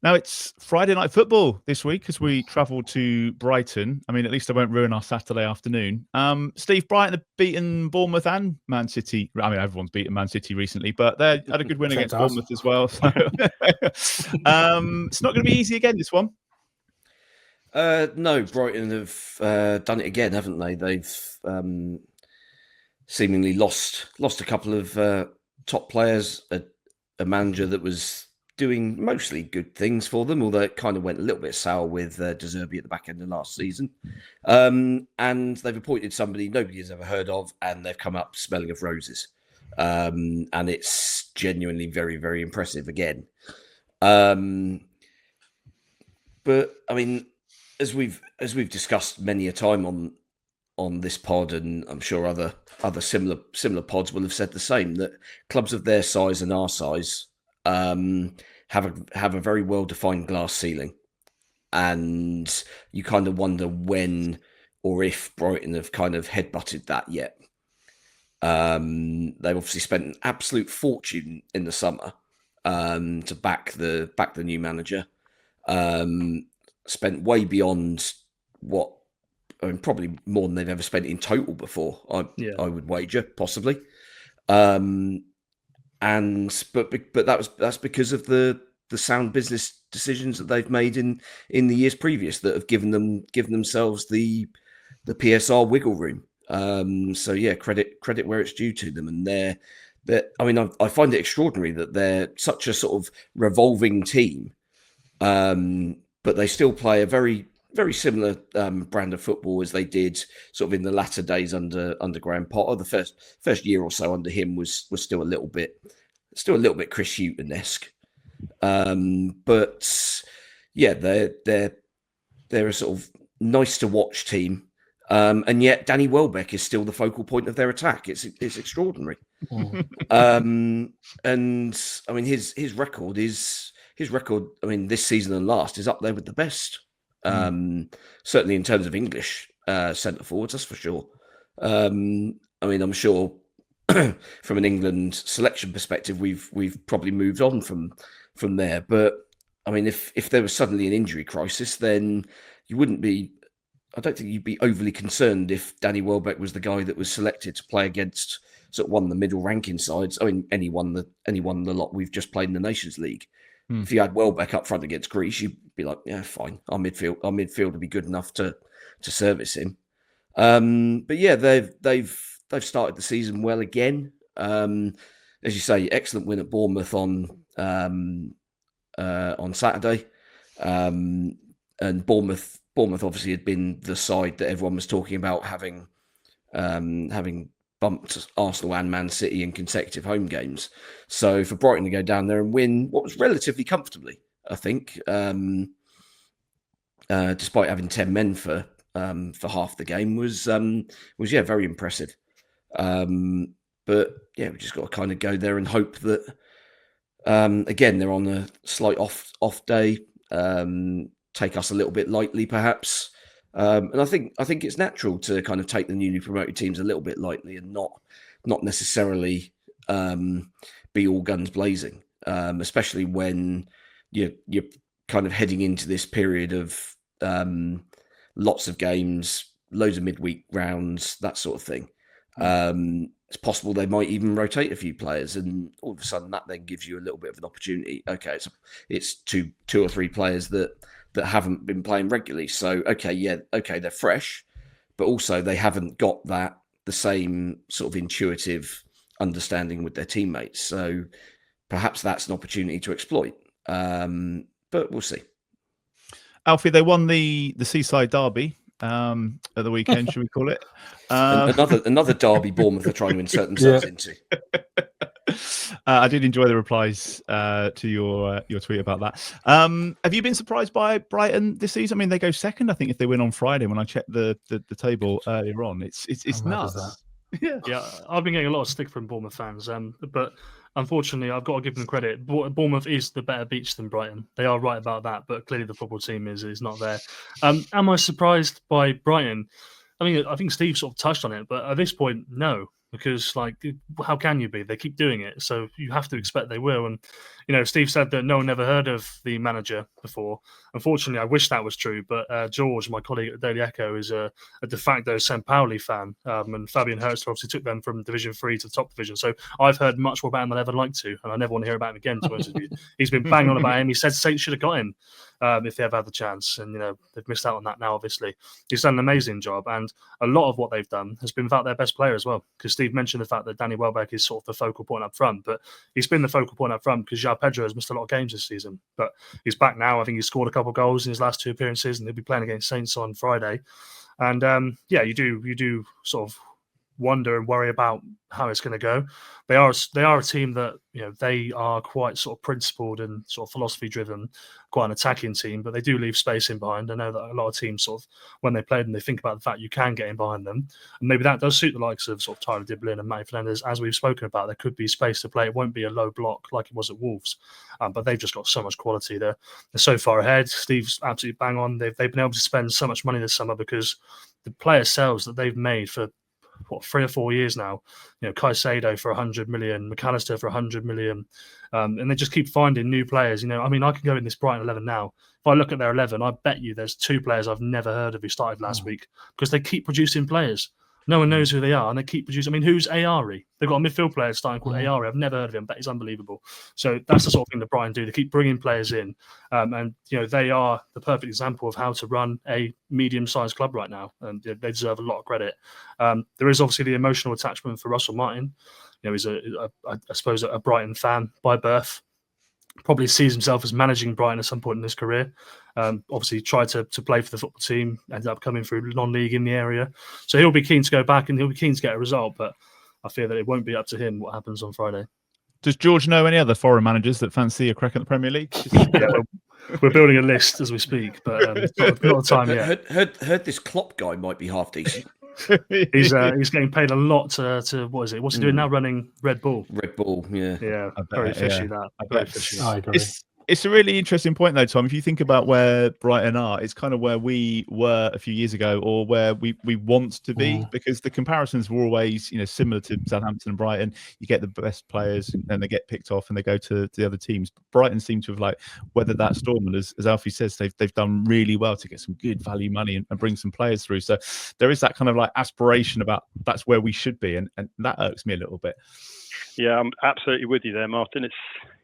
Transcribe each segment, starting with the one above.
Now, it's Friday night football this week as we travel to Brighton. I mean, at least I won't ruin our Saturday afternoon. Steve, Brighton have beaten Bournemouth and Man City. I mean, everyone's beaten Man City recently, but they had a good win against Bournemouth as well. So it's not going to be easy again, this one. No, Brighton have done it again, haven't they? They've seemingly lost a couple of top players, a manager that was doing mostly good things for them, although it kind of went a little bit sour with De Zerbi at the back end of last season. And they've appointed somebody nobody has ever heard of, and they've come up smelling of roses. And it's genuinely very, very impressive again. But I mean, as we've discussed many a time on this pod, and I'm sure other similar pods will have said the same, that clubs of their size and our size have a very well defined glass ceiling, and you kind of wonder when or if Brighton have kind of headbutted that yet. They've obviously spent an absolute fortune in the summer to back the new manager. Spent way beyond what, I mean, probably more than they've ever spent in total before. I would wager, possibly. But that's because of the sound business decisions that they've made in the years previous that have given themselves the PSR wiggle room. So yeah, credit where it's due to them, and I mean, I find it extraordinary that they're such a sort of revolving team, but they still play a very, very similar brand of football as they did sort of in the latter days under Graham Potter. The first year or so under him was still a little bit Chris Hughton-esque. But yeah, they're a sort of nice to watch team. And yet Danny Welbeck is still the focal point of their attack. It's extraordinary. And I mean, his record, I mean, this season and last is up there with the best. Certainly in terms of English centre forwards, that's for sure. I mean, I'm sure from an England selection perspective, we've probably moved on from there. But I mean, if there was suddenly an injury crisis, then you wouldn't be. I don't think you'd be overly concerned if Danny Welbeck was the guy that was selected to play against sort of one of the middle ranking sides. I mean, anyone the lot we've just played in the Nations League. If you had Welbeck up front against Greece, you'd be like, yeah, fine. Our midfield would be good enough to service him. But yeah, they've started the season well again. As you say, excellent win at Bournemouth on Saturday. And Bournemouth obviously had been the side that everyone was talking about having bumped Arsenal and Man City in consecutive home games. So for Brighton to go down there and win what was relatively comfortably, I think, despite having 10 men for half the game was very impressive. But yeah, we just got to kind of go there and hope that again they're on a slight off day, take us a little bit lightly perhaps. And I think it's natural to kind of take the newly promoted teams a little bit lightly and not necessarily be all guns blazing, especially when you're kind of heading into this period of lots of games, loads of midweek rounds, that sort of thing. It's possible they might even rotate a few players, and all of a sudden that then gives you a little bit of an opportunity. Okay, it's two or three players that haven't been playing regularly. So, they're fresh, but also they haven't got the same sort of intuitive understanding with their teammates. So perhaps that's an opportunity to exploit. But we'll see. Alfie, they won the Seaside Derby at the weekend, should we call it? Another derby Bournemouth are trying to insert themselves into. I did enjoy the replies to your tweet about that. Have you been surprised by Brighton this season? I mean, they go second, I think, if they win on Friday. When I checked the table earlier on, it's nuts. Yeah, I've been getting a lot of stick from Bournemouth fans, but unfortunately, I've got to give them credit. Bournemouth is the better beach than Brighton. They are right about that, but clearly the football team is not there. Am I surprised by Brighton? I mean, I think Steve sort of touched on it, but at this point, no. because, like, how can you be? They keep doing it, so you have to expect they will. And Steve said that no one ever heard of the manager before. Unfortunately, I wish that was true, but George, my colleague at the Daily Echo, is a de facto St. Pauli fan, and Fabian Hertzler obviously took them from Division 3 to the top division. So I've heard much more about him than I'd ever like to, and I never want to hear about him again, to be honest with you. He's been banging on about him. He said Saints should have got him if they ever had the chance, and they've missed out on that now, obviously. He's done an amazing job, and a lot of what they've done has been without their best player as well, because Steve mentioned the fact that Danny Welbeck is sort of the focal point up front, but he's been the focal point up front because João Pedro has missed a lot of games this season, but he's back now. I think he's scored a couple of goals in his last 2 appearances, and he'll be playing against Saints on Friday. And you do sort of wonder and worry about how it's going to go. They are a team that they are quite sort of principled and sort of philosophy driven, quite an attacking team, but they do leave space in behind. I know that a lot of teams sort of, when they play them, they think about the fact you can get in behind them, and maybe that does suit the likes of sort of Tyler Diblin and Matty Fernandez. As we've spoken about, there could be space to play. It won't be a low block like it was at Wolves, but they've just got so much quality there. They're so far ahead. Steve's absolutely bang on. They've been able to spend so much money this summer because the player sales that they've made for 3 or 4 years now, Caicedo for 100 million, McAllister for 100 million, and they just keep finding new players. I mean, I can go in this Brighton 11 now. If I look at their 11, I bet you there's 2 players I've never heard of who started last week, because they keep producing players. No one knows who they are, and they keep producing. I mean, who's Ayari? They've got a midfield player starting called Ayari. I've never heard of him, but he's unbelievable. So that's the sort of thing that Brighton do. They keep bringing players in, and they are the perfect example of how to run a medium-sized club right now, and they deserve a lot of credit. There is obviously the emotional attachment for Russell Martin. He's I suppose a Brighton fan by birth. Probably sees himself as managing Brighton at some point in his career. Obviously tried to play for the football team, ended up coming through non-league in the area. So he'll be keen to go back and he'll be keen to get a result, but I fear that it won't be up to him what happens on Friday. Does George know any other foreign managers that fancy a crack at the Premier League? Yeah, we're building a list as we speak, but not the time yet. Heard this Klopp guy might be half decent. He's getting paid a lot to what is it? What's he doing now? Running Red Bull. Red Bull, yeah. Yeah, very fishy that. Very fishy. I agree. It's a really interesting point, though, Tom. If you think about where Brighton are, it's kind of where we were a few years ago, or where we want to be, because the comparisons were always, similar to Southampton and Brighton. You get the best players, and they get picked off, and they go to the other teams. But Brighton seem to have weathered that storm, and as Alfie says, they've done really well to get some good value money and bring some players through. So there is that kind of aspiration about that's where we should be, and that irks me a little bit. Yeah, I'm absolutely with you there, Martin.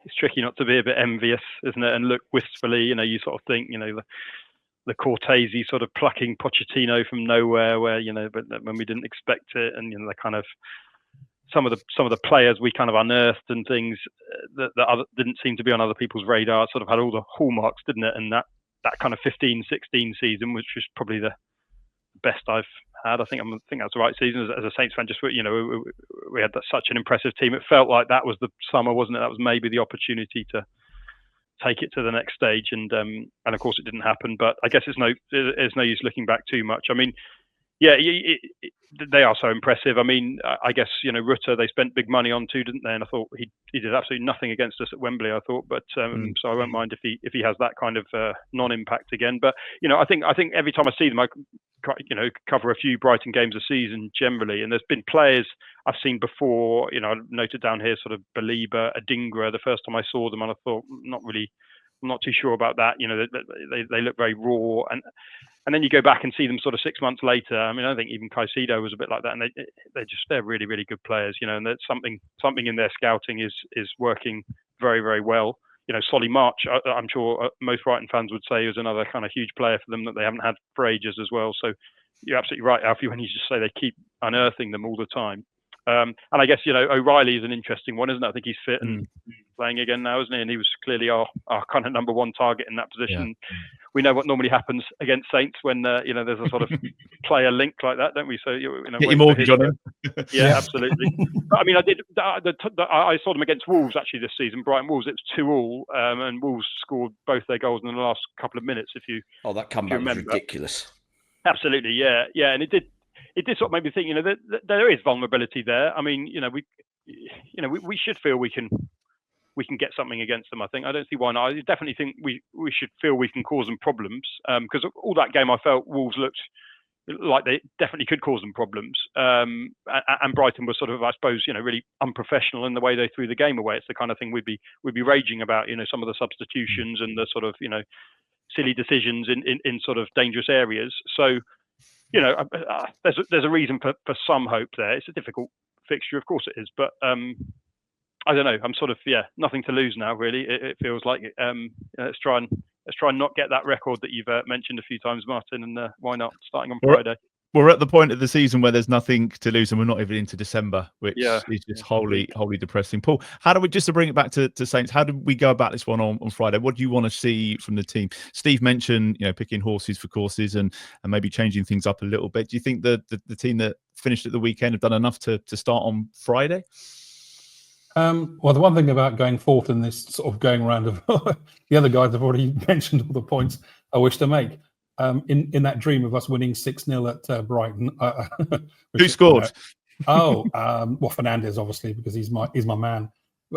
It's tricky not to be a bit envious, isn't it? And look wistfully, you sort of think, the Cortese sort of plucking Pochettino from nowhere, where but when we didn't expect it, and the kind of some of the players we kind of unearthed and things that didn't seem to be on other people's radar, sort of had all the hallmarks, didn't it? And that kind of 15-16 season, which was probably the best I've had. I think that's the right season as a Saints fan. Just we had such an impressive team. It felt like that was the summer, wasn't it? That was maybe the opportunity to take it to the next stage, and of course it didn't happen. But I guess there's no use looking back too much. I mean, yeah, they are so impressive. I mean, I guess Rutter they spent big money on too, didn't they? And I thought he did absolutely nothing against us at Wembley. I thought, but so I won't mind if he has that kind of non-impact again. But I think every time I see them, I cover a few Brighton games a season generally, and there's been players I've seen before. I noted down here sort of Belieber, Adingra. The first time I saw them, and I thought I'm not too sure about that. They look very raw, and then you go back and see them sort of 6 months later. I mean, I think even Caicedo was a bit like that, and they're really, really good players, and there's something in their scouting is working very, very well. Solly March, I'm sure most Brighton fans would say, is another kind of huge player for them that they haven't had for ages as well. So you're absolutely right, Alfie, when you just say they keep unearthing them all the time. And I guess, O'Reilly is an interesting one, isn't it? I think he's fit and playing again now, isn't he? And he was clearly our kind of number one target in that position. Yeah. We know what normally happens against Saints when, there's a sort of player link like that, don't we? So, get your mortgage on him. Yeah, absolutely. I mean, I saw them against Wolves, actually, this season. Brighton Wolves, it was 2-2, and Wolves scored both their goals in the last couple of minutes, if you that comeback was ridiculous. Absolutely, yeah. And it did sort of make me think, that there is vulnerability there. I mean, we should feel we can get something against them. I think I don't see why not. I definitely think we should feel we can cause them problems, because all that game I felt Wolves looked like they definitely could cause them problems. And Brighton was sort of, I suppose, really unprofessional in the way they threw the game away. It's the kind of thing we'd be raging about, some of the substitutions and the sort of, silly decisions in sort of dangerous areas. So, there's a reason for some hope there. It's a difficult fixture, of course it is, but I don't know. I'm sort of nothing to lose now. Really, it feels like let's try and not get that record that you've mentioned a few times, Martin. And why not starting on Friday? We're at the point of the season where there's nothing to lose, and we're not even into December, which is just wholly depressing. Paul, how do we, just to bring it back to Saints, how do we go about this one on Friday? What do you want to see from the team? Steve mentioned, picking horses for courses and maybe changing things up a little bit. Do you think the team that finished at the weekend have done enough to start on Friday? Well, the one thing about going fourth in this sort of going round of the other guys have already mentioned all the points I wish to make. In that dream of us winning 6-0 at Brighton. Who scored? Well, Fernandez, obviously, because he's my man.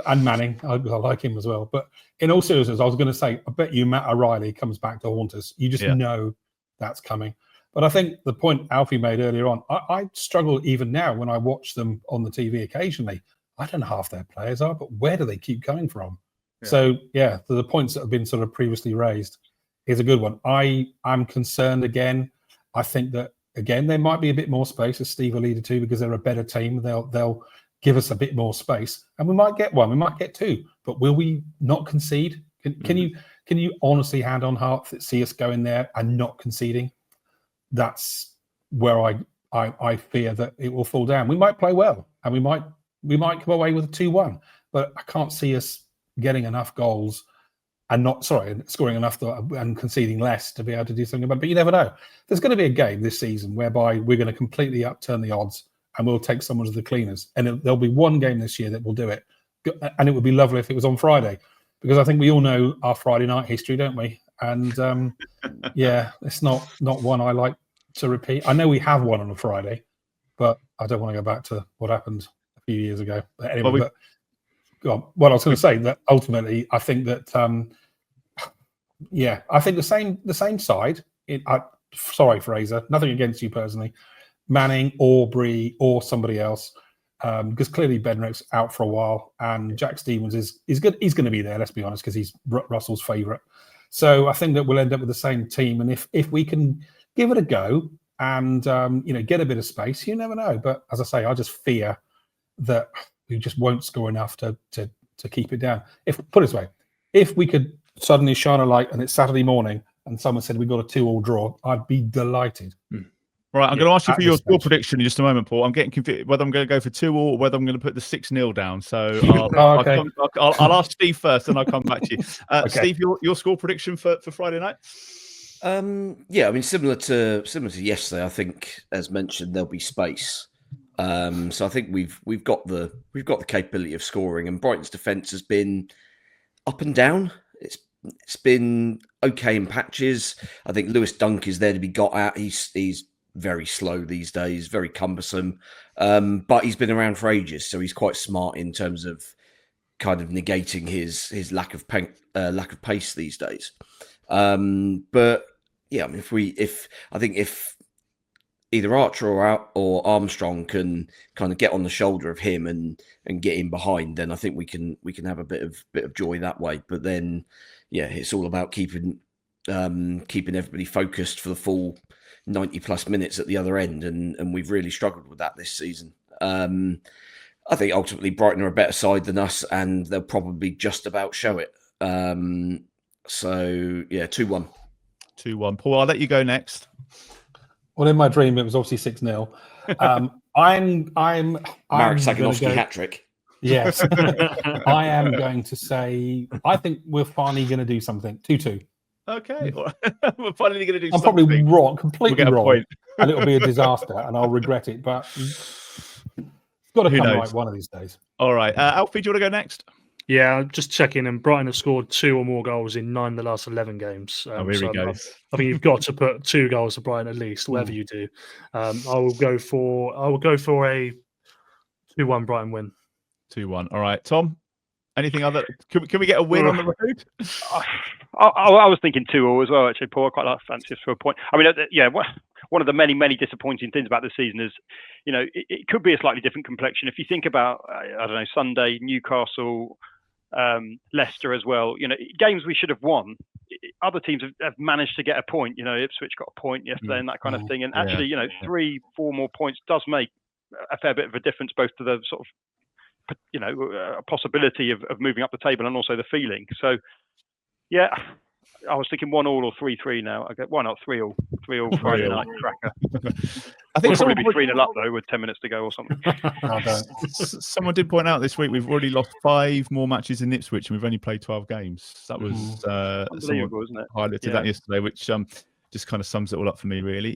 And Manning, I like him as well. But in all seriousness, I was going to say, I bet you Matt O'Reilly comes back to haunt us. You just know that's coming. But I think the point Alfie made earlier on, I struggle even now when I watch them on the TV occasionally. I don't know half their players are, but where do they keep coming from? Yeah. So, the points that have been sort of previously raised is a good one. I'm concerned again. I think that, again, there might be a bit more space, as Steve alluded to, because they're a better team. They'll give us a bit more space, and we might get one, we might get two, but will we not concede? Can you honestly, hand on heart, see us going there and not conceding? That's where I fear that it will fall down. We might play well, and we might come away with a 2-1, but I can't see us getting enough goals and scoring enough and conceding less to be able to do something about it. But you never know. There's going to be a game this season whereby we're going to completely upturn the odds and we'll take someone to the cleaners. And there'll be one game this year that will do it. And it would be lovely if it was on Friday, because I think we all know our Friday night history, don't we? And it's not one I like to repeat. I know we have one on a Friday, but I don't want to go back to what happened a few years ago. But anyway, what I was going to say, that ultimately, I think that, I think the same side. Sorry, Fraser, nothing against you personally, Manning, Aubrey, or somebody else, because clearly Bednarek's out for a while, and Jack Stevens is good. He's going to be there. Let's be honest, because he's Russell's favourite. So I think that we'll end up with the same team, and if we can give it a go and get a bit of space, you never know. But as I say, I just fear that we just won't score enough to keep it down. Put it this way, if we could suddenly shine a light and it's Saturday morning and someone said we got a 2-2 draw, I'd be delighted. Right, I'm going to ask you for your score prediction in just a moment, Paul. I'm getting confused whether I'm going to go for 2 or whether I'm going to put the 6-0 down. So I'll ask Steve first, and I'll come back to you. Okay. Steve, your score prediction for Friday night? Similar to yesterday. I think, as mentioned, there'll be space. So I think we've got the capability of scoring, and Brighton's defence has been up and down. It's been okay in patches. I think Lewis Dunk is there to be got at. He's very slow these days, very cumbersome, but he's been around for ages, so he's quite smart in terms of kind of negating his lack of pace these days. But yeah, if either Archer or Armstrong can kind of get on the shoulder of him and get in behind, then I think we can have a bit of joy that way. But then, it's all about keeping everybody focused for the full 90 plus minutes at the other end, and we've really struggled with that this season. I think ultimately Brighton are a better side than us, and they'll probably just about show it. 2-1. 2-1. Paul, I'll let you go next. Well, in my dream, it was obviously 6-0. I'm Marek Saganovsky hat trick. Yes, I am going to say I think we're finally going to do something. 2-2. Okay, we're finally going to do. I'm something. Probably wrong, completely wrong, point. and it'll be a disaster, and I'll regret it. But it's got to come right one of these days. All right, Alfie, do you want to go next? Yeah, I'm just checking, and Brighton have scored 2 or more goals in 9 of the last 11 games. Here we go. I think you've got to put 2 goals for Brighton at least, whatever you do. I will go for a 2-1 Brighton win. 2-1. All right, Tom. Anything other? Can we get a win on the road? I was thinking 2-2 as well. Actually, Paul, I quite like fancy us for a point. I mean, one of the many disappointing things about this season is, it could be a slightly different complexion. If you think about, I don't know, Sunday, Newcastle, Leicester as well, games we should have won. Other teams have managed to get a point. Ipswich got a point yesterday and that kind of thing. And actually, 3-4 more points does make a fair bit of a difference, both to the sort of, a possibility of moving up the table and also the feeling. So, yeah, I was thinking 1-1 or 3-3 now. Okay, why not 3-3 Friday night cracker? I think we'll probably be 3-0 up though with 10 minutes to go or something. Someone did point out this week we've already lost 5 more matches in Ipswich and we've only played 12 games. That was unbelievable, isn't it? Highlighted that yesterday, which just kind of sums it all up for me, really.